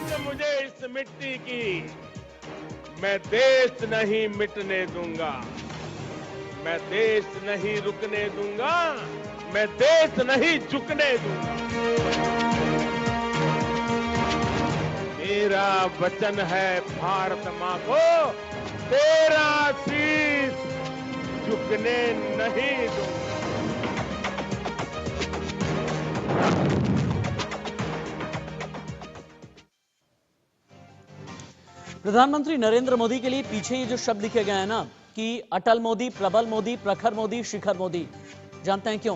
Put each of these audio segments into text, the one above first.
पहचान मुझे इस मिट्टी की, मैं देश नहीं मिटने दूंगा, मैं देश नहीं रुकने दूंगा, मैं देश नहीं झुकने दूंगा। मेरा वचन है भारत मां को, तेरा शीश झुकने नहीं दूंगा। प्रधानमंत्री नरेंद्र मोदी के लिए पीछे ये जो शब्द लिखे गए हैं ना कि अटल मोदी, प्रबल मोदी, प्रखर मोदी, शिखर मोदी, जानते हैं क्यों?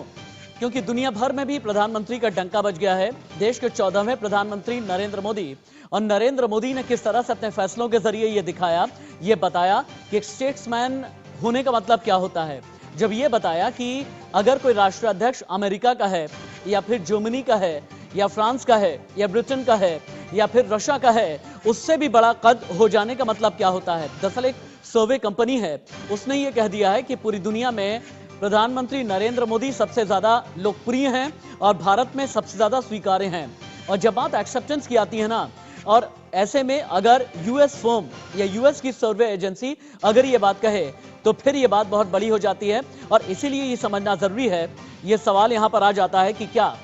क्योंकि दुनिया भर में भी प्रधानमंत्री का डंका बज गया है। देश के 14वें प्रधानमंत्री नरेंद्र मोदी, और नरेंद्र मोदी ने किस तरह से अपने फैसलों के जरिए ये दिखाया, ये बताया कि एक स्टेट्समैन होने का मतलब क्या होता है। जब ये बताया कि अगर कोई राष्ट्राध्यक्ष अमेरिका का है या फिर जर्मनी का है या फ्रांस का है या ब्रिटेन का है या फिर रशिया का है, उससे भी बड़ा कद हो जाने का मतलब क्या होता है। दरअसल एक सर्वे कंपनी है, उसने ये कह दिया है कि पूरी दुनिया में प्रधानमंत्री नरेंद्र मोदी सबसे ज्यादा लोकप्रिय हैं और भारत में सबसे ज्यादा स्वीकार्य हैं। और जब बात एक्सेप्टेंस की आती है ना, और ऐसे में अगर यूएस फर्म या यूएस की सर्वे एजेंसी अगर ये बात कहे तो फिर ये बात बहुत बड़ी हो जाती है। और इसीलिए ये समझना जरूरी है। ये सवाल यहां पर आ जाता है कि क्या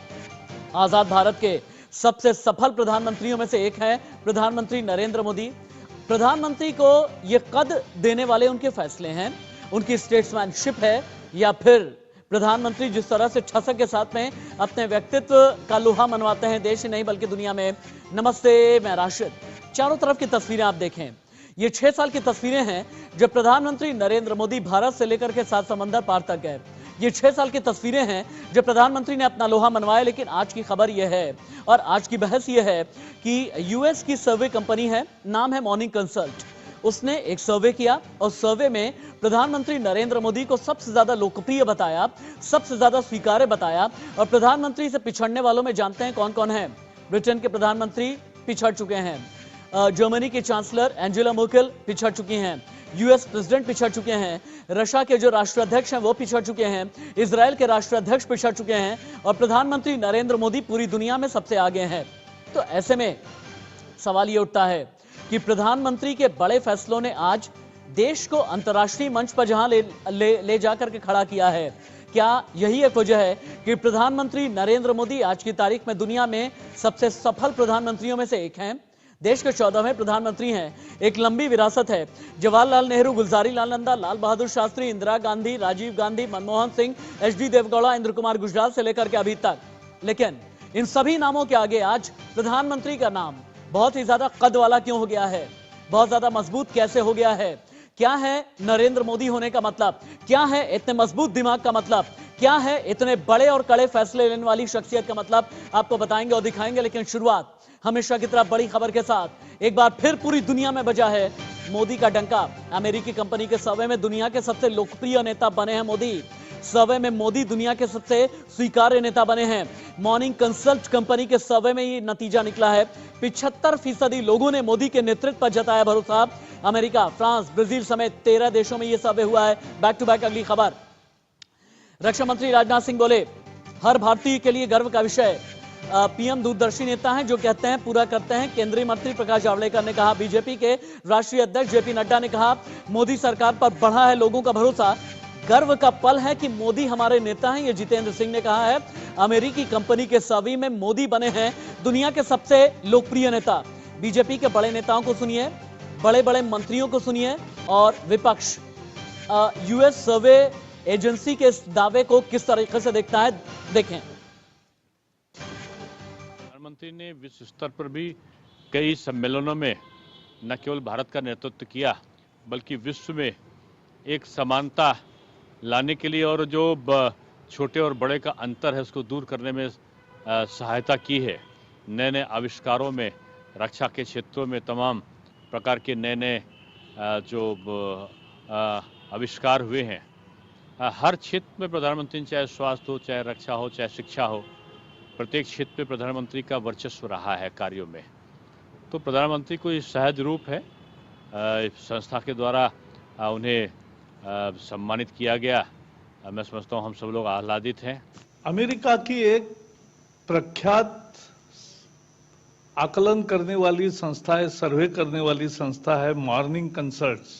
आजाद भारत के सबसे सफल प्रधानमंत्रियों में से एक है प्रधानमंत्री नरेंद्र मोदी। प्रधानमंत्री को यह कद देने वाले उनके फैसले हैं, उनकी स्टेट्समैनशिप है, या फिर प्रधानमंत्री जिस तरह से ठसक के साथ में अपने व्यक्तित्व का लोहा मनवाते हैं देश ही नहीं बल्कि दुनिया में। नमस्ते, मैं राशिद। चारों तरफ की तस्वीरें आप देखें, ये 6 साल की तस्वीरें हैं जब प्रधानमंत्री नरेंद्र मोदी भारत से लेकर के 7 समंदर पार तक गए। ये 6 साल की तस्वीरें हैं जब प्रधानमंत्री ने अपना लोहा मनवाया। लेकिन आज की खबर यह है और आज की बहस यह है कि यूएस की सर्वे कंपनी है, नाम है मॉर्निंग कंसल्ट, उसने एक सर्वे किया और सर्वे में प्रधानमंत्री नरेंद्र मोदी को सबसे ज्यादा लोकप्रिय बताया, सबसे ज्यादा स्वीकार्य बताया। और प्रधानमंत्री से पिछड़ने वालों में जानते हैं कौन कौन है? ब्रिटेन के प्रधानमंत्री पिछड़ चुके हैं, जर्मनी की चांसलर एंजेला मर्केल पिछड़ चुकी हैं, यूएस प्रेसिडेंट पिछड़ चुके हैं, रशिया के जो राष्ट्राध्यक्ष हैं वो पिछड़ चुके हैं, इजराइल के राष्ट्राध्यक्ष पिछड़ चुके हैं, और प्रधानमंत्री नरेंद्र मोदी पूरी दुनिया में सबसे आगे हैं। तो ऐसे में सवाल ये उठता है कि प्रधानमंत्री के बड़े फैसलों ने आज देश को अंतर्राष्ट्रीय मंच पर जहां ले जाकर के खड़ा किया है, क्या यही एक वजह है कि प्रधानमंत्री नरेंद्र मोदी आज की तारीख में दुनिया में सबसे सफल प्रधानमंत्रियों में से एक हैं? देश के 14वें प्रधानमंत्री हैं। एक लंबी विरासत है। जवाहरलाल नेहरू, गुलजारी लाल नंदा, लाल बहादुर शास्त्री, इंदिरा गांधी, राजीव गांधी, मनमोहन सिंह, एचडी देवगौड़ा, इंद्र कुमार गुजराल से लेकर के अभी तक। लेकिन इन सभी नामों के आगे आज प्रधानमंत्री का नाम बहुत ही ज्यादा कद वाला क्यों हो गया है? बहुत ज्यादा मजबूत कैसे हो गया है? क्या है नरेंद्र मोदी होने का मतलब? क्या है इतने मजबूत दिमाग का मतलब? क्या है इतने बड़े और कड़े फैसले लेने वाली शख्सियत का मतलब? आपको बताएंगे और दिखाएंगे। लेकिन शुरुआत हमेशा की तरह बड़ी खबर के साथ। एक बार फिर पूरी दुनिया में बजा है मोदी का डंका। अमेरिकी कंपनी के सर्वे में दुनिया के सबसे लोकप्रिय नेता बने हैं मोदी। सर्वे में मोदी दुनिया के सबसे स्वीकार्य नेता बने हैं। मॉर्निंग कंसल्ट कंपनी के सर्वे में ये नतीजा निकला है। 75% लोगों ने मोदी के नेतृत्व पर जताया भरोसा। अमेरिका, फ्रांस, ब्राजील समेत 13 देशों में यह सर्वे हुआ है। बैक टू बैक अगली खबर। रक्षा मंत्री राजनाथ सिंह बोले, हर भारतीय के लिए गर्व का विषय। पीएम दूरदर्शी नेता हैं जो कहते हैं पूरा करते हैं। केंद्रीय मंत्री प्रकाश जावड़ेकर ने कहा। बीजेपी के राष्ट्रीय अध्यक्ष जेपी नड्डा ने कहा, मोदी सरकार पर बढ़ा है लोगों का भरोसा। गर्व का पल है कि मोदी हमारे नेता हैं, ये जितेंद्र सिंह ने कहा है। अमेरिकी कंपनी के सर्वे में मोदी बने हैं दुनिया के सबसे लोकप्रिय नेता। बीजेपी के बड़े नेताओं को सुनिए, बड़े बड़े मंत्रियों को सुनिए, और विपक्ष यूएस सर्वे एजेंसी के इस दावे को किस तरीके से देखता है, देखें। प्रधानमंत्री ने विश्व स्तर पर भी कई सम्मेलनों में न केवल भारत का नेतृत्व किया बल्कि विश्व में एक समानता लाने के लिए और जो छोटे और बड़े का अंतर है उसको दूर करने में सहायता की है। नए नए आविष्कारों में, रक्षा के क्षेत्रों में तमाम प्रकार के नए नए जो आविष्कार हुए हैं। हर क्षेत्र में प्रधानमंत्री, चाहे स्वास्थ्य हो, चाहे रक्षा हो, चाहे शिक्षा हो, प्रत्येक क्षेत्र में प्रधानमंत्री का वर्चस्व रहा है कार्यों में। तो प्रधानमंत्री को ये सहज रूप है, संस्था के द्वारा उन्हें सम्मानित किया गया। मैं समझता हूँ हम सब लोग आह्लादित हैं। अमेरिका की एक प्रख्यात आकलन करने वाली संस्था है, सर्वे करने वाली संस्था है मॉर्निंग कंसल्ट्स।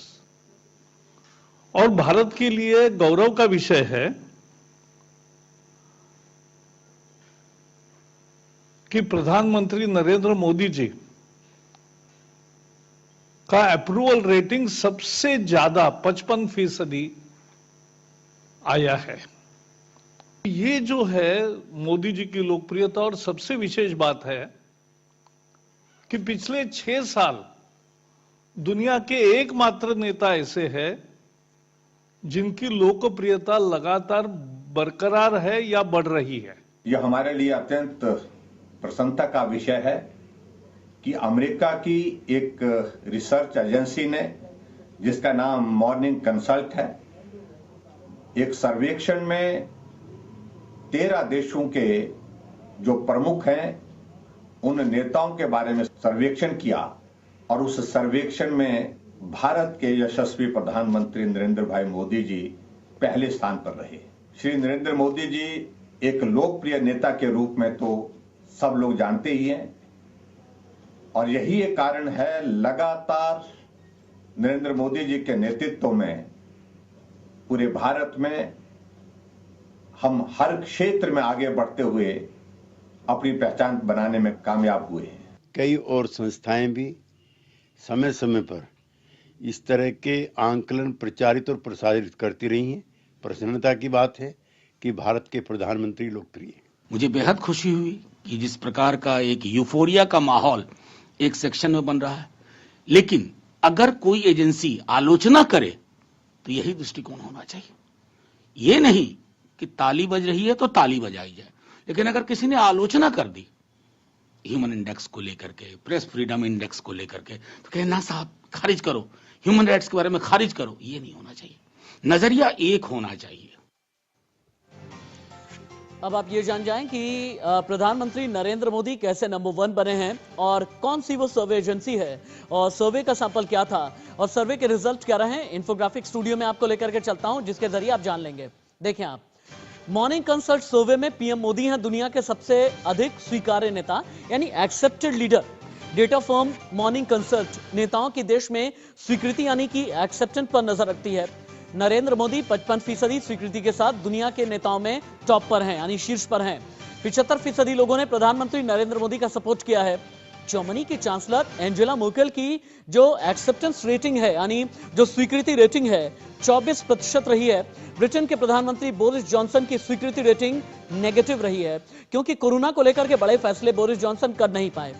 और भारत के लिए गौरव का विषय है कि प्रधानमंत्री नरेंद्र मोदी जी का अप्रूवल रेटिंग सबसे ज्यादा 55% आया है। ये जो है मोदी जी की लोकप्रियता, और सबसे विशेष बात है कि पिछले 6 साल दुनिया के एकमात्र नेता ऐसे हैं जिनकी लोकप्रियता लगातार बरकरार है या बढ़ रही है। यह हमारे लिए अत्यंत प्रसन्नता का विषय है कि अमेरिका की एक रिसर्च एजेंसी ने, जिसका नाम मॉर्निंग कंसल्ट है, एक सर्वेक्षण में 13 देशों के जो प्रमुख हैं उन नेताओं के बारे में सर्वेक्षण किया, और उस सर्वेक्षण में भारत के यशस्वी प्रधानमंत्री नरेंद्र भाई मोदी जी पहले स्थान पर रहे। श्री नरेंद्र मोदी जी एक लोकप्रिय नेता के रूप में तो सब लोग जानते ही हैं, और यही एक कारण है लगातार नरेंद्र मोदी जी के नेतृत्व में पूरे भारत में हम हर क्षेत्र में आगे बढ़ते हुए अपनी पहचान बनाने में कामयाब हुए हैं। कई और संस्थाएं भी समय समय पर इस तरह के आंकलन प्रचारित और प्रसारित करती रही हैं। प्रसन्नता की बात है कि भारत के प्रधानमंत्री लोकप्रिय हैं। मुझे बेहद खुशी हुई कि जिस प्रकार का एक यूफोरिया का माहौल एक सेक्शन में बन रहा है, लेकिन अगर कोई एजेंसी आलोचना करे तो यही दृष्टिकोण होना चाहिए। ये नहीं कि ताली बज रही है तो ताली बजाई जाए, लेकिन अगर किसी ने आलोचना कर दी ह्यूमन इंडेक्स को लेकर के, प्रेस फ्रीडम इंडेक्स को लेकर के, तो कहे ना साहब खारिज करो, ह्यूमन राइट्स के बारे में खारिज करो, ये नहीं होना चाहिए। नजरिया एक होना चाहिए। अब आप ये जान जाएं कि प्रधानमंत्री नरेंद्र मोदी कैसे नंबर 1 बने हैं और कौन सी वो सर्वे एजेंसी है और सर्वे का सैंपल क्या था और सर्वे के रिजल्ट क्या रहे। इंफोग्राफिक स्टूडियो में आपको लेकर के चलता हूं, जिसके जरिए आप जान लेंगे। देखें आप, मॉर्निंग कंसल्ट सर्वे में पीएम मोदी हैं दुनिया के सबसे अधिक स्वीकार्य नेता, यानी accepted leader. Data firm morning consult नेताओं की देश में स्वीकृति यानी कि एक्सेप्टेंस पर नजर रखती है। नरेंद्र मोदी 55% स्वीकृति के साथ दुनिया के नेताओं में टॉप पर हैं, यानी शीर्ष पर हैं। 75% लोगों ने प्रधानमंत्री नरेंद्र मोदी का सपोर्ट किया है। जर्मनी की चांसलर एंजेला मर्केल की जो एक्सेप्टेंस रेटिंग है, यानी जो स्वीकृति रेटिंग है, 24% रही है। ब्रिटेन के प्रधानमंत्री बोरिस जॉनसन की स्वीकृति रेटिंग नेगेटिव रही है, क्योंकि कोरोना को लेकर के बड़े फैसले बोरिस जॉनसन कर नहीं पाए।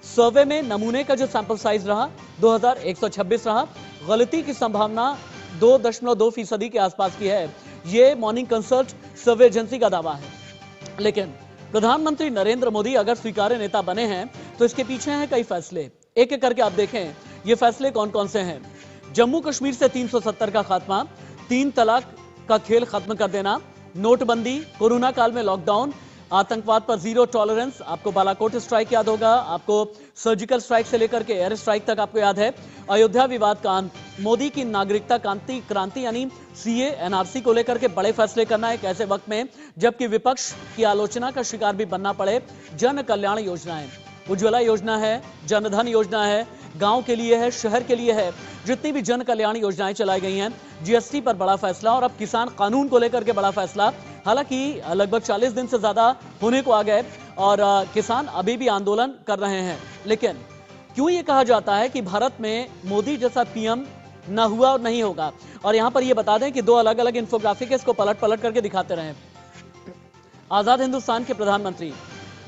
सर्वे में नमूने का जो सैंपल साइज रहा 2126 रहा। गलती की संभावना 2.2% के आसपास की है। यह मॉर्निंग कंसल्ट सर्वे एजेंसी का दावा है। लेकिन प्रधानमंत्री नरेंद्र मोदी अगर स्वीकार्य नेता बने हैं तो इसके पीछे हैं कई फैसले। एक एक करके आप देखें ये फैसले कौन कौन से हैं। जम्मू कश्मीर से 370 का खात्मा, 3 तलाक का खेल खत्म कर देना, नोटबंदी, कोरोना काल में लॉकडाउन, आतंकवाद पर जीरो टॉलरेंस। आपको बालाकोट स्ट्राइक याद होगा, आपको सर्जिकल स्ट्राइक से लेकर के एयर स्ट्राइक तक आपको याद है। अयोध्या विवाद का अंत, मोदी की नागरिकता क्रांति यानी सीए एनआरसी को लेकर के बड़े फैसले करना एक ऐसे वक्त में जबकि विपक्ष की आलोचना का शिकार भी बनना पड़े। जन कल्याण योजनाएं, उज्ज्वला योजना है, जनधन योजना है, गांव के लिए है, शहर के लिए है, जितनी भी जन कल्याण योजनाएं चलाई गई हैं। जीएसटी पर बड़ा फैसला और अब किसान कानून को लेकर के बड़ा फैसला। हालांकि लगभग 40 दिन से ज्यादा होने को आ गए और किसान अभी भी आंदोलन कर रहे हैं। लेकिन क्यों ये कहा जाता है कि भारत में मोदी जैसा पीएम ना हुआ और नहीं होगा? और यहां पर ये बता दें कि 2 अलग अलग इंफोग्राफिक इसको पलट पलट करके दिखाते रहे। आजाद हिंदुस्तान के प्रधानमंत्री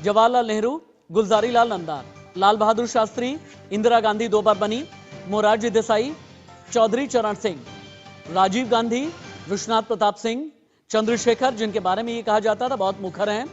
जवाहरलाल नेहरू, गुलजारी लाल नंदा, लाल बहादुर शास्त्री, इंदिरा गांधी 2 बार बनी, मोरारजी देसाई, चौधरी चरण सिंह, राजीव गांधी, विश्वनाथ प्रताप सिंह, चंद्रशेखर, जिनके बारे में ये कहा जाता था बहुत मुखर हैं,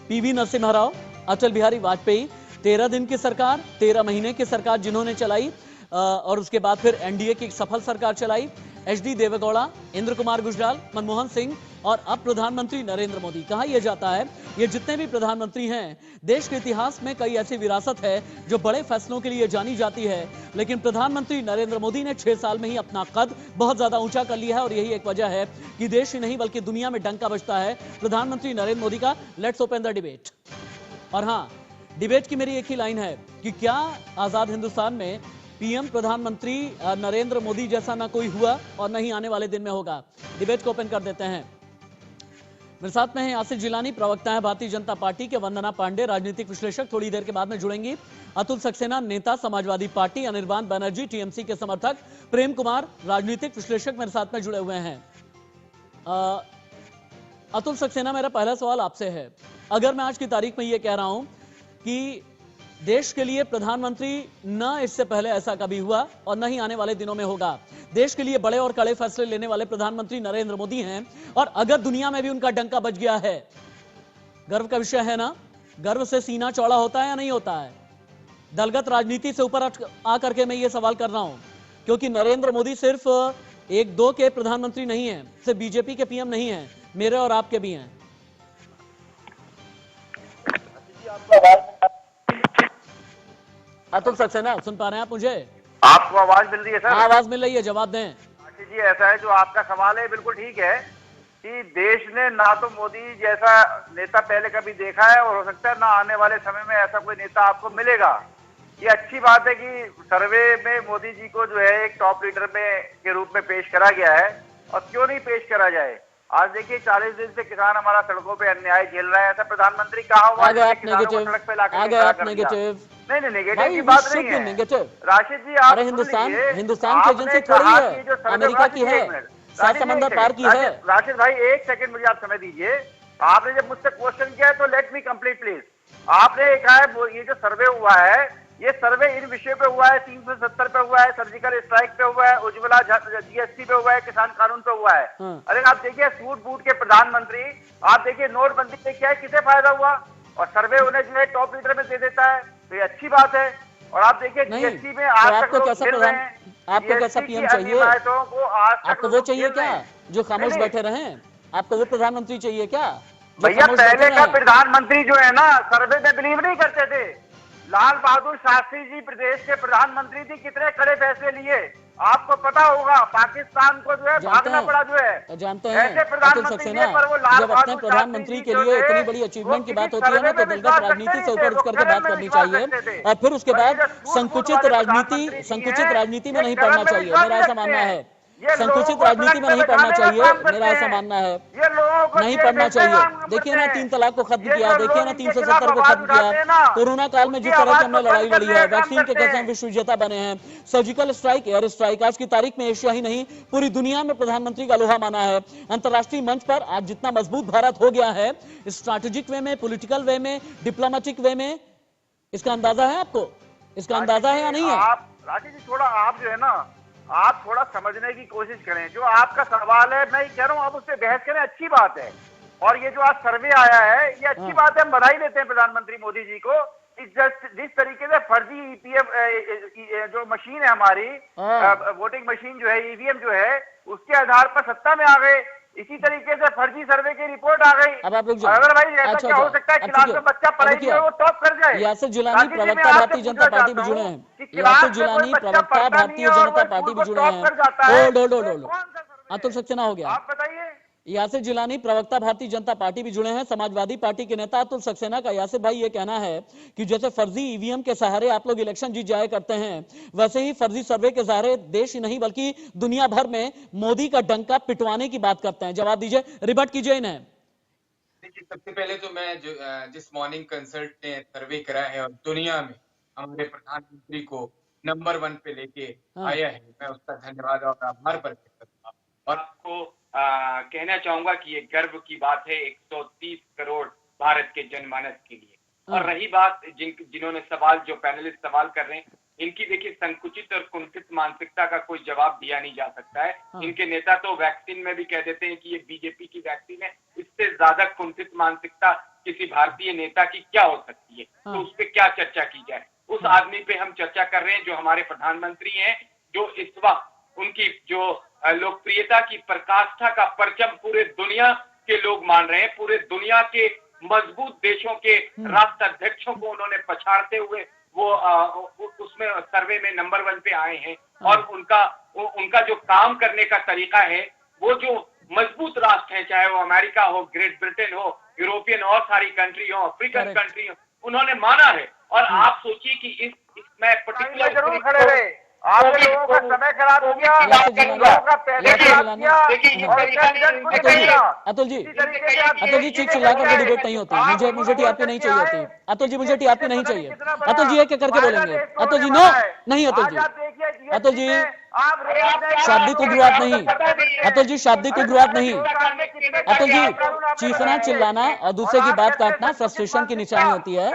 पीवी नरसिम्हा राव, अटल बिहारी वाजपेयी। 13 दिन की सरकार, 13 महीने की सरकार जिन्होंने चलाई और उसके बाद फिर एनडीए की एक सफल सरकार चलाई। एचडी देवेगौड़ा, इंद्र कुमार गुजराल, मनमोहन सिंह और अब प्रधानमंत्री नरेंद्र मोदी। कहा यह जाता है ये जितने भी प्रधानमंत्री हैं, देश के इतिहास में कई ऐसी विरासत है जो बड़े फैसलों के लिए जानी जाती है, लेकिन प्रधानमंत्री नरेंद्र मोदी ने 6 साल में ही अपना कद बहुत ज्यादा ऊंचा कर लिया है। और यही एक वजह है कि देश ही नहीं बल्कि दुनिया में डंका बजता है प्रधानमंत्री नरेंद्र मोदी का। Let's open the debate. और हाँ, डिबेट की मेरी एक ही लाइन है कि क्या आजाद हिंदुस्तान में पीएम प्रधानमंत्री नरेंद्र मोदी जैसा ना कोई हुआ और न ही आने वाले दिन में होगा। डिबेट को ओपन कर देते हैं। मेरे साथ में है यासिर जिलानी, प्रवक्ता है भारतीय जनता पार्टी के, वंदना पांडे राजनीतिक विश्लेषक थोड़ी देर के बाद में जुड़ेंगी, अतुल सक्सेना नेता समाजवादी पार्टी, अनिर्बान बनर्जी टीएमसी के समर्थक, प्रेम कुमार राजनीतिक विश्लेषक मेरे साथ में जुड़े हुए हैं। अतुल सक्सेना, मेरा पहला सवाल आपसे है, अगर मैं आज की तारीख में यह कह रहा हूं कि देश के लिए प्रधानमंत्री न इससे पहले ऐसा कभी हुआ और न ही आने वाले दिनों में होगा, देश के लिए बड़े और कड़े फैसले लेने वाले प्रधानमंत्री नरेंद्र मोदी हैं, और अगर दुनिया में भी उनका डंका बज गया है, गर्व का विषय है ना, गर्व से सीना चौड़ा होता है या नहीं होता है? दलगत राजनीति से ऊपर आकर के मैं ये सवाल कर रहा हूं, क्योंकि नरेंद्र मोदी सिर्फ 1-2 के प्रधानमंत्री नहीं है, सिर्फ बीजेपी के पीएम नहीं है, मेरे और आपके भी हैं। अतुल सक्सेना, सुन पा रहे हैं आप मुझे? आपको आवाज मिल रही है सर? आवाज मिल रही है, जवाब दें। आशीष जी, ऐसा है, जो आपका सवाल है बिल्कुल ठीक है कि देश ने ना तो मोदी जैसा नेता पहले कभी देखा है और हो सकता है ना आने वाले समय में ऐसा कोई नेता आपको मिलेगा। ये अच्छी बात है कि सर्वे में मोदी जी को जो है एक टॉप लीडर में के रूप में पेश करा गया है, और क्यों नहीं पेश करा जाए। आज देखिए 40 दिन से किसान हमारा सड़कों पे अन्याय झेल रहा है, ऐसा प्रधानमंत्री कहा हुआ है किसानों को सड़क पे लाकर खड़ा कर दिया। नहीं, नेगेटिव की बात नहीं है राशिद जी। आप हिंदुस्तान की एजेंसी थोड़ी है, अमेरिका की है, सात समंदर पार की है। राशिद भाई, एक सेकंड मुझे आप समय दीजिए। आपने जब मुझसे क्वेश्चन किया है तो लेट मी कंप्लीट प्लीज। आपने कहा है ये जो सर्वे हुआ है, ये सर्वे इन विषयों पे हुआ है, 370 पे हुआ है, सर्जिकल स्ट्राइक पे हुआ है, उज्ज्वला जीएसटी पे हुआ है, किसान कानून पे हुआ है। अरे आप देखिए सूट बूट के प्रधानमंत्री, आप देखिए नोटबंदी से क्या है, किसे फायदा हुआ, और सर्वे उन्हें जो है टॉप लीडर में दे देता है, तो ये अच्छी बात है। और आप देखिए जीएसटी में आज तक आपको कैसा पीएम चाहिए? आपको वो चाहिए क्या जो खामोश बैठे रहे? आपको वो प्रधानमंत्री चाहिए क्या? भैया पहले का प्रधानमंत्री जो है ना, सर्वे में बिलीव नहीं करते थे। लाल बहादुर शास्त्री जी प्रदेश के प्रधानमंत्री थी, कितने कड़े फैसले लिए आपको पता होगा। पाकिस्तान को जो है भागना पड़ा, जो है जानते हैं। ऐसे प्रधानमंत्री पर वो लाल जब अपने प्रधानमंत्री के लिए इतनी बड़ी अचीवमेंट की बात होती है ना, तो दलगत राजनीति से ऊपर उठ करके बात करनी चाहिए, और फिर उसके बाद संकुचित राजनीति में नहीं पड़ना चाहिए, मेरा ऐसा मानना है। संकुचित राजनीति में नहीं पढ़ना चाहिए, मेरा ऐसा मानना है, नहीं पढ़ना चाहिए। देखिए ना 3 तलाक को खत्म किया, देखिए ना 370 को खत्म किया, कोरोना काल में जिस तरह से हमने लड़ाई लड़ी है, वैक्सीन के कैसे हम विश्व विजेता बने हैं, सर्जिकल स्ट्राइक, एयर स्ट्राइक, आज की तारीख में एशिया ही नहीं पूरी दुनिया में प्रधानमंत्री का लोहा माना है। अंतर्राष्ट्रीय मंच पर आज जितना मजबूत भारत हो गया है, स्ट्रैटेजिक वे में, पॉलिटिकल वे में, डिप्लोमेटिक वे में, इसका अंदाजा है आपको? इसका अंदाजा है या नहीं है? राजीव जी, थोड़ा आप जो है ना, आप थोड़ा समझने की कोशिश करें। जो आपका सवाल है, मैं कह रहा हूं आप उस पर बहस करें, अच्छी बात है। और ये जो आज सर्वे आया है, ये अच्छी बात है, हम बधाई देते हैं प्रधानमंत्री मोदी जी को। जिस तरीके से फर्जी ईपीएफ जो मशीन है हमारी, वोटिंग मशीन जो है, ईवीएम जो है, उसके आधार पर सत्ता में आ गए। इसी तरीके से फर्जी सर्वे की रिपोर्ट आ गई। अब आप अगर भाई ऐसा क्या हो सकता है, क्लास में बच्चा पढ़ाई में वो टॉप कर जाए। यासिर जिलानी, प्रवक्ता भारतीय जनता पार्टी भी जुड़े हैं। यासिर जिलानी, प्रवक्ता भारतीय जनता पार्टी भी जुड़े हैं। अतुल सक्सेना हो गया, आप बताइए। यासिर जिलानी, प्रवक्ता भारतीय जनता पार्टी भी जुड़े हैं। समाजवादी पार्टी के नेता अतुल सक्सेना का यासिर भाई ये कहना है कि जैसे फर्जी ईवीएम के सहारे आप लोग इलेक्शन जीत जाया करते हैं, वैसे ही फर्जी सर्वे के सहारे देश ही नहीं बल्कि दुनिया भर में मोदी का डंका पिटवाने की बात करते हैं। जवाब दीजिए, रिबट कीजिए इन्हें। देखिए, सबसे पहले तो मैं जिस मॉर्निंग कंसल्ट ने सर्वे करा है और दुनिया में हमारे प्रधानमंत्री को नंबर 1 पे लेके आया है, मैं उसका धन्यवाद और आभार प्रकट करता हूँ। और आपको कहना चाहूंगा कि ये गर्व की बात है 130 करोड़ भारत के जनमानस के लिए। और रही बात जिन्होंने सवाल, जो पैनलिस्ट सवाल कर रहे हैं, इनकी देखिए संकुचित और कुंठित मानसिकता का कोई जवाब दिया नहीं जा सकता है। इनके नेता तो वैक्सीन में भी कह देते हैं कि ये बीजेपी की वैक्सीन है। इससे ज्यादा कुंठित मानसिकता किसी भारतीय नेता की क्या हो सकती है? तो उस पर क्या चर्चा की जाए? उस आदमी पे हम चर्चा कर रहे हैं जो हमारे प्रधानमंत्री हैं, जो इस वक्त उनकी जो लोकप्रियता की पराकाष्ठा का परचम पूरे दुनिया के लोग मान रहे हैं। पूरे दुनिया के मजबूत देशों के राष्ट्राध्यक्षों को उन्होंने पछाड़ते हुए वो उसमें सर्वे में नंबर 1 पे आए हैं। और उनका जो काम करने का तरीका है, वो जो मजबूत राष्ट्र हैं, चाहे वो अमेरिका हो, ग्रेट ब्रिटेन हो, यूरोपियन और सारी कंट्री हो, अफ्रीकन कंट्री हो, उन्होंने माना है। और आप सोचिए कि इसमें पर्टिकुलर जरूर खड़े रहे, आपने लोगों का समय खराब किया, लोगों का पैसा खराब किया। अतुल जी चीख चिल्ला करके डिबेट नहीं होती, मुझे टीआरपी नहीं चाहिए होती। अतुल जी मुझे टीआरपी नहीं चाहिए। अतुल जी एक करके बोलेंगे। अतुल जी नो नहीं, अतुल जी शाब्दिक उग्रवाद नहीं, अतुल जी शाब्दिक उग्रवाद नहीं। अतुल जी चीखना चिल्लाना और दूसरे की बात काटना फ्रस्ट्रेशन की निशानी होती है,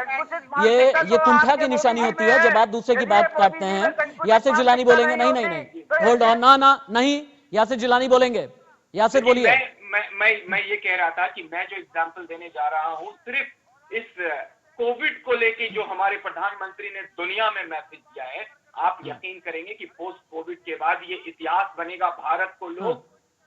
ये कुंठा की निशानी होती है जब आप दूसरे की बात काटते हैं। यासिर जिलानी बोलेंगे। नहीं होल्ड ऑन, ना नहीं, यासिर जिलानी बोलेंगे। यासिर बोलिए। मैं ये कह रहा था कि मैं जो एग्जाम्पल देने जा रहा हूं सिर्फ इस कोविड को लेके जो हमारे प्रधानमंत्री ने दुनिया में मैसेज दिया है, आप यकीन करेंगे कि पोस्ट कोविड के बाद ये इतिहास बनेगा। भारत को लोग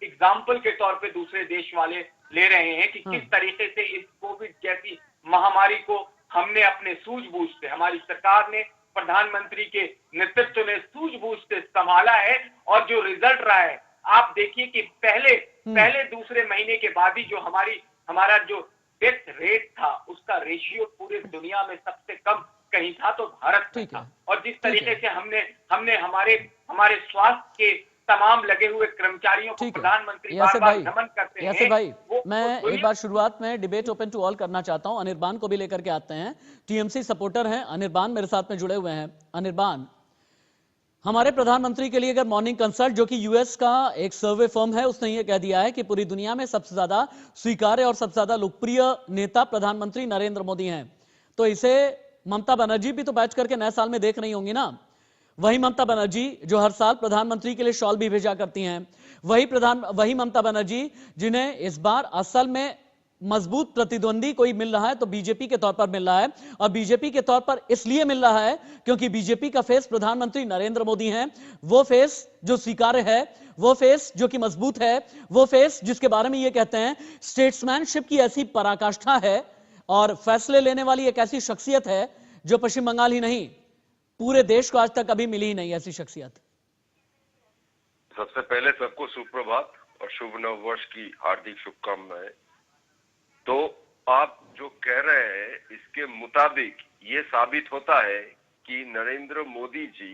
एग्जाम्पल के तौर पे दूसरे देश वाले ले रहे हैं कि किस तरीके से इस कोविड जैसी महामारी को हमने अपने सूझबूझ से, हमारी सरकार ने, प्रधानमंत्री के नेतृत्व में सूझबूझ से संभाला है। और जो रिजल्ट रहा है आप देखिए कि पहले दूसरे महीने के बाद ही जो हमारा जो डेथ रेट था उसका रेशियो पूरे दुनिया में सबसे कम कहीं था तो भारत में था। और जिस तरीके से हमने हमारे स्वास्थ्य के तमाम लगे हुए कर्मचारियों को प्रधानमंत्री बार-बार नमन करते हैं। यासिर भाई मैं एक बार शुरुआत में डिबेट ओपन टू ऑल करना चाहता हूं। अनिर्बान को भी लेकर के आते हैं, टीएमसी सपोर्टर हैं अनिर्बान मेरे साथ में जुड़े हुए हैं। अनिर्बान, हमारे प्रधानमंत्री के लिए अगर मॉर्निंग कंसल्ट जो कि यूएस का एक सर्वे फर्म है उसने ये कह दिया है कि पूरी दुनिया में सबसे ज्यादा स्वीकार्य और सबसे ज्यादा लोकप्रिय नेता प्रधानमंत्री नरेंद्र मोदी हैं, तो इसे ममता बनर्जी भी तो बैठ करके नए साल में देख रही होंगी ना। वही ममता बनर्जी जो हर साल प्रधानमंत्री के लिए शॉल भी भेजा करती हैं, वही ममता बनर्जी जिन्हें इस बार असल में मजबूत प्रतिद्वंदी कोई मिल रहा है तो बीजेपी के तौर पर मिल रहा है। और बीजेपी के तौर पर इसलिए मिल रहा है क्योंकि बीजेपी का फेस प्रधानमंत्री नरेंद्र मोदी हैं। वो फेस जो स्वीकार्य है, वो फेस जो कि मजबूत है, वो फेस जिसके बारे में ये कहते हैं स्टेट्समैनशिप की ऐसी पराकाष्ठा है और फैसले लेने वाली एक ऐसी शख्सियत है जो पश्चिम बंगाल ही नहीं पूरे देश को आज तक कभी मिली ही नहीं ऐसी शख्सियत। सबसे पहले सबको सुप्रभात और शुभ नव वर्ष की हार्दिक शुभकामनाएं। तो आप जो कह रहे हैं इसके मुताबिक ये साबित होता है कि नरेंद्र मोदी जी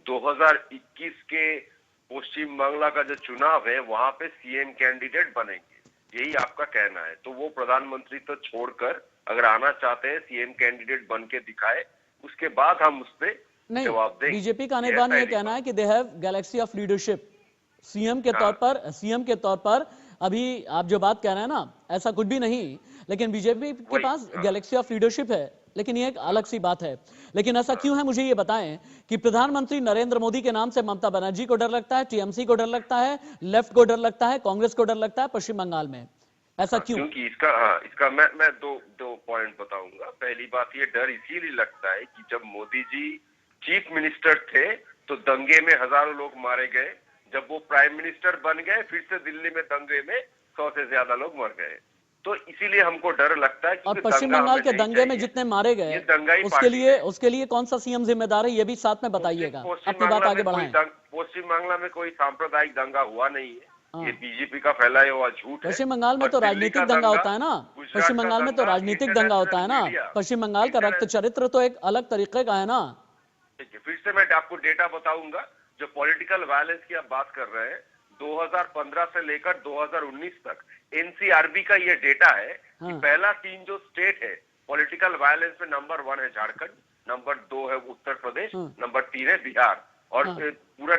2021 के पश्चिम बांग्ला का जो चुनाव है वहां पे सीएम कैंडिडेट बनेंगे, यही आपका कहना है। तो वो प्रधानमंत्री तो छोड़कर अगर आना चाहते हैं सीएम कैंडिडेट बन के दिखाए, उसके बाद हम उस पर जवाब देंगे। बीजेपी का अनिर्बान ये कहना है कि they have Galaxy of leadership. CM के तौर पर अभी आप जो बात कह रहे हैं ना ऐसा कुछ भी नहीं, लेकिन बीजेपी के पास गैलेक्सी ऑफ लीडरशिप है, लेकिन ये एक अलग सी बात है। लेकिन ऐसा क्यों है मुझे ये बताएं कि प्रधानमंत्री नरेंद्र मोदी के नाम से ममता बनर्जी को डर लगता है, टीएमसी को डर लगता है, लेफ्ट को डर लगता है, कांग्रेस को डर लगता है पश्चिम बंगाल में, ऐसा क्यों? क्योंकि इसका मैं दो पॉइंट बताऊंगा। पहली बात ये डर इसीलिए लगता है कि जब मोदी जी चीफ मिनिस्टर थे तो दंगे में हजारों लोग मारे गए, जब वो प्राइम मिनिस्टर बन गए फिर से दिल्ली में दंगे में 100 से ज्यादा लोग मर गए, तो इसीलिए हमको डर लगता है। और पश्चिम बंगाल के दंगे में जितने मारे गए उसके लिए कौन सा सीएम जिम्मेदार है ये भी साथ में बताइएगा, अपनी बात आगे बढ़ाएं। पश्चिम बांग्ला में कोई सांप्रदायिक दंगा हुआ नहीं है, ये बीजेपी का फैलाया हुआ झूठ है। पश्चिम बंगाल में तो राजनीतिक दंगा होता है ना, पश्चिम बंगाल में तो राजनीतिक दंगा होता है ना, पश्चिम बंगाल का रक्त चरित्र तो एक अलग तरीके का है ना। ठीक है, फिर से मैं आपको डेटा बताऊंगा। जो पॉलिटिकल वायलेंस की आप बात कर रहे हैं 2015 से लेकर 2019 तक एनसीआरबी का ये डेटा है कि पहला 3 जो स्टेट है पॉलिटिकल वायलेंस में नंबर 1 है झारखंड, नंबर 2 है उत्तर प्रदेश, नंबर 3 है बिहार। और पूरा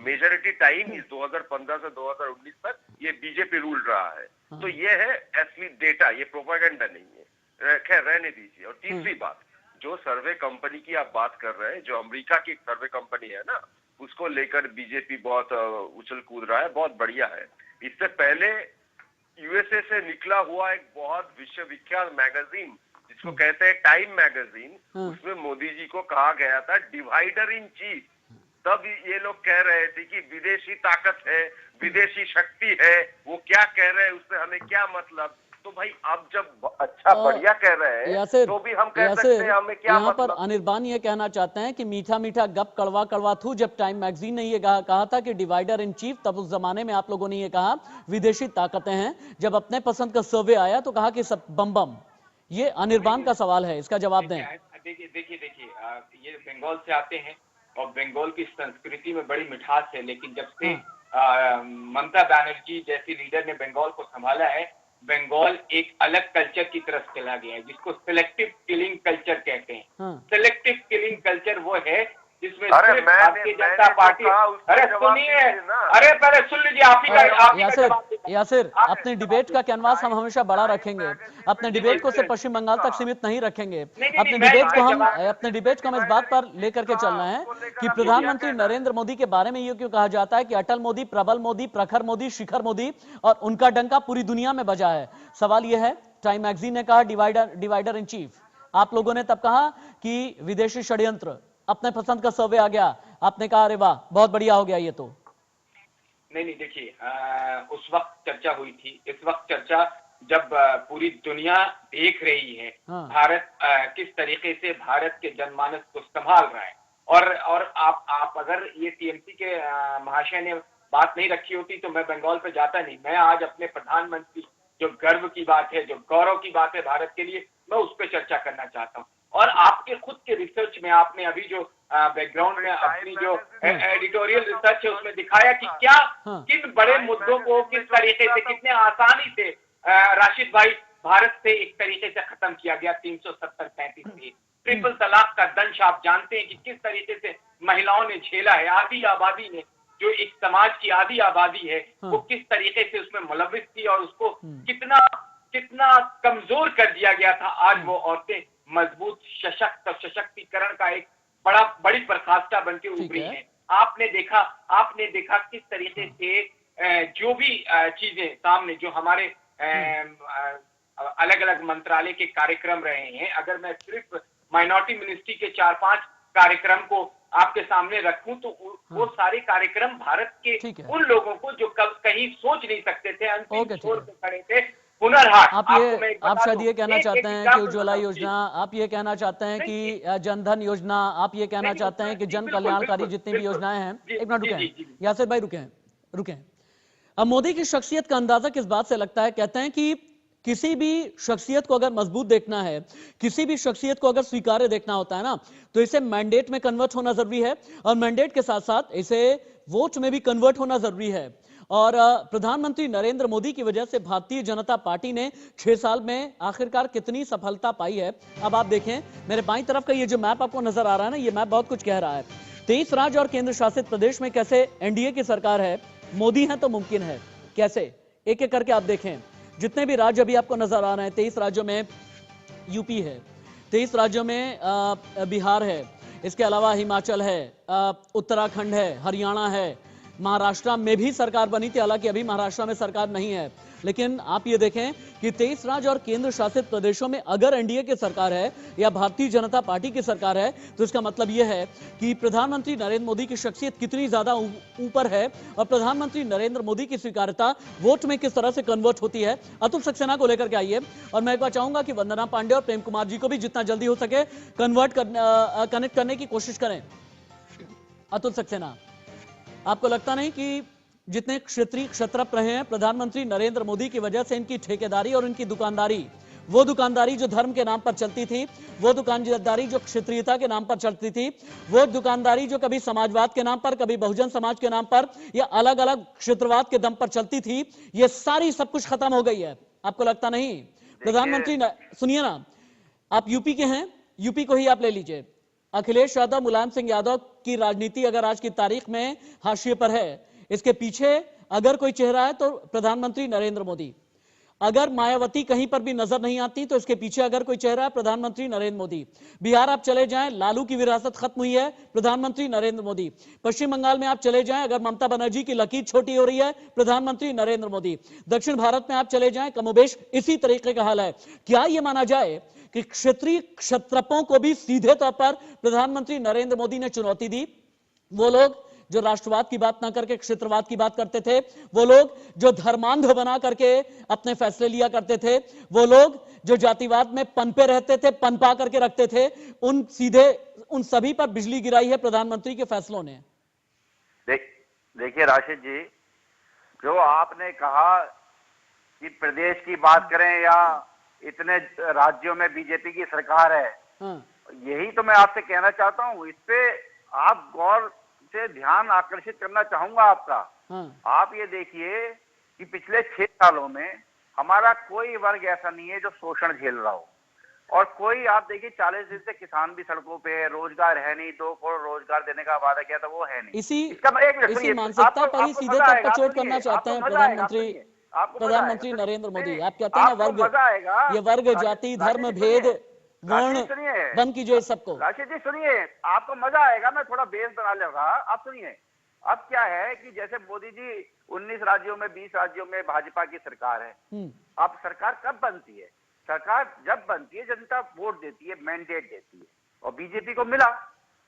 मेजोरिटी टाइम इस 2015 से 2019 तक ये बीजेपी रूल रहा है। तो ये है असली डेटा, ये प्रोपेगेंडा नहीं है। खैर रहने दीजिए। और तीसरी बात, जो सर्वे कंपनी की आप बात कर रहे हैं, जो अमेरिका की एक सर्वे कंपनी है ना, उसको लेकर बीजेपी बहुत उछल कूद रहा है, बहुत बढ़िया है। इससे पहले यूएसए से निकला हुआ एक बहुत विश्वविख्यात मैगजीन जिसको कहते हैं टाइम मैगजीन, उसमें मोदी जी को कहा गया था डिवाइडर इन चीफ। तब ये लोग कह रहे थे कि विदेशी ताकत है, विदेशी शक्ति है, वो क्या कह रहे हैं उससे हमें क्या मतलब। तो भाई अब जब अच्छा बढ़िया कह रहे हैं तो भी हम कह सकते हैं हमें क्या यहाँ मतलब। पर अनिर्बान ये कहना चाहते हैं कि मीठा मीठा गप कड़वा कड़वा थू। जब टाइम मैगजीन ने ये कहा था कि डिवाइडर इन चीफ, तब उस जमाने में आप लोगों ने ये कहा विदेशी ताकतें हैं। जब अपने पसंद का सर्वे आया तो कहा कि सब बम बम। ये अनिर्बान का सवाल है, इसका जवाब दें। देखिए ये बंगाल से आते हैं और बंगाल की संस्कृति में बड़ी मिठास है, लेकिन जब से ममता बनर्जी जैसी लीडर ने बंगाल को संभाला है, बंगाल एक अलग कल्चर की तरफ चला गया है, जिसको सिलेक्टिव किलिंग कल्चर कहते हैं। सिलेक्टिव किलिंग कल्चर वो है जिसमें सिर्फ भारतीय जनता पार्टी, अरे सुनिए, अरे पहले सुन लीजिए, आप ही यासिर, अपने डिबेट का कैनवास हम हमेशा बड़ा रखेंगे, अपने डिबेट को सिर्फ पश्चिम बंगाल तक सीमित नहीं रखेंगे। अपने डिबेट को हम इस बात पर लेकर के चलना है कि प्रधानमंत्री नरेंद्र मोदी के बारे में ये क्यों कहा जाता है कि अटल मोदी, प्रबल मोदी, प्रखर मोदी, शिखर मोदी, और उनका डंका पूरी दुनिया में बजा है। सवाल यह है, टाइम मैगजीन ने कहा डिवाइडर इन चीफ, आप लोगों ने तब कहा कि विदेशी षड्यंत्र, अपने पसंद का सर्वे आ गया, आपने कहा अरे वाह बहुत बढ़िया हो गया ये तो। नहीं देखिए, उस वक्त चर्चा हुई थी, इस वक्त चर्चा जब पूरी दुनिया देख रही है भारत किस तरीके से भारत के जनमानस को संभाल रहा है, और आप अगर ये टीएमसी के महाशय ने बात नहीं रखी होती तो मैं बंगाल पे जाता नहीं। मैं आज अपने प्रधानमंत्री, जो गर्व की बात है, जो गौरव की बात है भारत के लिए, मैं उस पर चर्चा करना चाहता हूँ। और आपके खुद के रिसर्च में आपने अभी जो बैकग्राउंड में अपनी जो एडिटोरियल रिसर्च है उसमें दिखाया कि क्या किन बड़े मुद्दों को किस तरीके से, कितने आसानी से राशिद भाई भारत से एक तरीके से खत्म किया गया 370-35 में। ट्रिपल तलाक का दंश आप जानते हैं कि किस तरीके से महिलाओं ने झेला है। आधी आबादी ने, जो एक समाज की आधी आबादी है, वो किस तरीके से उसमें मुलविस थी और उसको कितना कमजोर कर दिया गया था। आज वो औरतें मजबूत, सशक्त और सशक्तिकरण का एक बड़ी प्रकाष्ठा बनके उभरी है। आपने देखा किस तरीके से जो भी चीजें सामने, जो हमारे अलग अलग मंत्रालय के कार्यक्रम रहे हैं, अगर मैं सिर्फ माइनॉरिटी मिनिस्ट्री के 4-5 कार्यक्रम को आपके सामने रखूं तो वो सारे कार्यक्रम भारत के उन लोगों को जो कहीं सोच नहीं सकते थे, अंतिम छोर पे खड़े थे, हुनर हाट। आप शायद ये कहना चाहते हैं कि उज्ज्वला योजना, आप ये कहना चाहते हैं कि जनधन योजना, आप ये कहना चाहते हैं कि जन कल्याणकारी जितनी भी योजनाएं हैं। एक मिनट रुकें यासिर भाई, रुकें। अब मोदी की शख्सियत का अंदाजा किस बात से लगता है? कहते हैं कि किसी भी शख्सियत को अगर मजबूत देखना है, किसी भी शख्सियत को अगर स्वीकार्य देखना होता है ना, तो इसे मैंडेट में कन्वर्ट होना जरूरी है, और मैंडेट के साथ साथ इसे वोट में भी कन्वर्ट होना जरूरी है। और प्रधानमंत्री नरेंद्र मोदी की वजह से भारतीय जनता पार्टी ने 6 साल में आखिरकार कितनी सफलता पाई है। अब आप देखें, मेरे बाईं तरफ का ये जो मैप आपको नजर आ रहा है ना, ये मैप बहुत कुछ कह रहा है। 23 राज्य और केंद्र शासित प्रदेश में कैसे एनडीए की सरकार है, मोदी है तो मुमकिन है। कैसे? एक एक करके आप देखें, जितने भी राज्य अभी आपको नजर आ रहे हैं, 23 राज्यों में यूपी है, 23 राज्यों में बिहार है, इसके अलावा हिमाचल है, उत्तराखंड है, हरियाणा है, महाराष्ट्र में भी सरकार बनी थी, हालांकि अभी महाराष्ट्र में सरकार नहीं है। लेकिन आप ये देखें कि 23 राज्य और केंद्र शासित प्रदेशों में अगर एनडीए की सरकार है या भारतीय जनता पार्टी की सरकार है, तो इसका मतलब यह है कि प्रधानमंत्री नरेंद्र मोदी की शख्सियत कितनी ज्यादा ऊपर है और प्रधानमंत्री नरेंद्र मोदी की स्वीकार्यता वोट में किस तरह से कन्वर्ट होती है। अतुल सक्सेना को लेकर के आइए, और मैं एक बार चाहूंगा कि वंदना पांडे और प्रेम कुमार जी को भी जितना जल्दी हो सके कनेक्ट करने की कोशिश करें। अतुल सक्सेना, आपको लगता नहीं कि जितने क्षेत्रीय क्षत्रप रहे हैं प्रधानमंत्री नरेंद्र मोदी की वजह से इनकी ठेकेदारी और इनकी दुकानदारी, वो दुकानदारी जो धर्म के नाम पर चलती थी, वो दुकानदारी जो क्षेत्रीयता के नाम पर चलती थी, वो दुकानदारी जो कभी समाजवाद के नाम पर, कभी बहुजन समाज के नाम पर या अलग अलग क्षेत्रवाद के दम पर चलती थी, ये सारी सब कुछ खत्म हो गई है। आपको लगता नहीं? प्रधानमंत्री सुनिए ना, आप यूपी के हैं, यूपी को ही आप ले लीजिए। अखिलेश यादव, मुलायम सिंह यादव की राजनीति अगर आज की तारीख में हाशिए पर है, इसके पीछे अगर कोई चेहरा है तो प्रधानमंत्री नरेंद्र मोदी। अगर मायावती कहीं पर भी नजर नहीं आती तो इसके पीछे अगर कोई चेहरा है, प्रधानमंत्री नरेंद्र मोदी। बिहार आप चले जाएं, लालू की विरासत खत्म हुई है, प्रधानमंत्री नरेंद्र मोदी। पश्चिम बंगाल में आप चले जाएं, अगर ममता बनर्जी की लकीर छोटी हो रही है, प्रधानमंत्री नरेंद्र मोदी। दक्षिण भारत में आप चले जाएं, कमोबेश इसी तरीके का हाल है। क्या यह माना जाए कि क्षेत्रीय क्षत्रपों को भी सीधे तौर पर प्रधानमंत्री नरेंद्र मोदी ने चुनौती दी? वो लोग जो राष्ट्रवाद की बात ना करके क्षेत्रवाद की बात करते थे, वो लोग जो धर्मांध बना करके अपने फैसले लिया करते थे, वो लोग जो जातिवाद में पनपे रहते थे, पनपा करके रखते थे, उन सभी पर बिजली गिराई है प्रधानमंत्री के फैसलों ने। देखिए राशिद जी, जो आपने कहा कि प्रदेश की बात करें या इतने राज्यों में बीजेपी की सरकार है। यही तो मैं आपसे कहना चाहता हूँ, इस पे आप गौर से ध्यान आकर्षित करना चाहूंगा आपका। आप ये देखिए कि पिछले 6 सालों में हमारा कोई वर्ग ऐसा नहीं है जो शोषण झेल रहा हो, और कोई आप देखिए 40 दिन से किसान भी सड़कों पे है, रोजगार है नहीं, 2 करोड़ रोजगार देने का वादा किया था वो है नहीं। इसी मानसिकता पर ही सीधे तौर पर चोट करना चाहते हैं प्रधानमंत्री नरेंद्र मोदी। आप कहते हैं वर्ग, ये वर्ग, जाति, धर्म, भेद, वर्ण बंद कीजिए सबको। राशिद जी सुनिए, आपको मजा आएगा, मैं थोड़ा बेस बना ले रहा। आप सुनिए, अब क्या है कि जैसे मोदी जी 19 राज्यों में 20 राज्यों में भाजपा की सरकार है। अब सरकार कब बनती है? सरकार जब बनती है, जनता वोट देती है, मैंडेट देती है, और बीजेपी को मिला।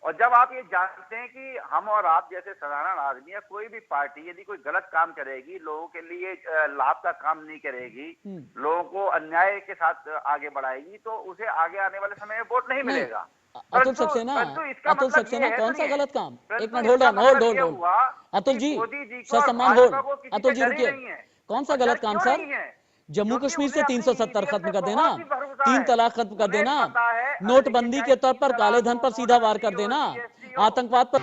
और जब आप ये जानते हैं कि हम और आप जैसे साधारण आदमी या कोई भी पार्टी यदि कोई गलत काम करेगी, लोगों के लिए लाभ का काम नहीं करेगी, लोगों को अन्याय के साथ आगे बढ़ाएगी, तो उसे आगे आने वाले समय में वोट नहीं मिलेगा। अतुल सक्सेना कौन सा गलत काम? एक minute hold. Atul ji ससम्मान hold. Atul ji रुकिए, कौन सा गलत काम सर? जम्मू कश्मीर से 370 खत्म कर देना, 3 तलाक खत्म कर देना, नोटबंदी के तौर पर काले धन पर सीधा वार कर देना, आतंकवाद पर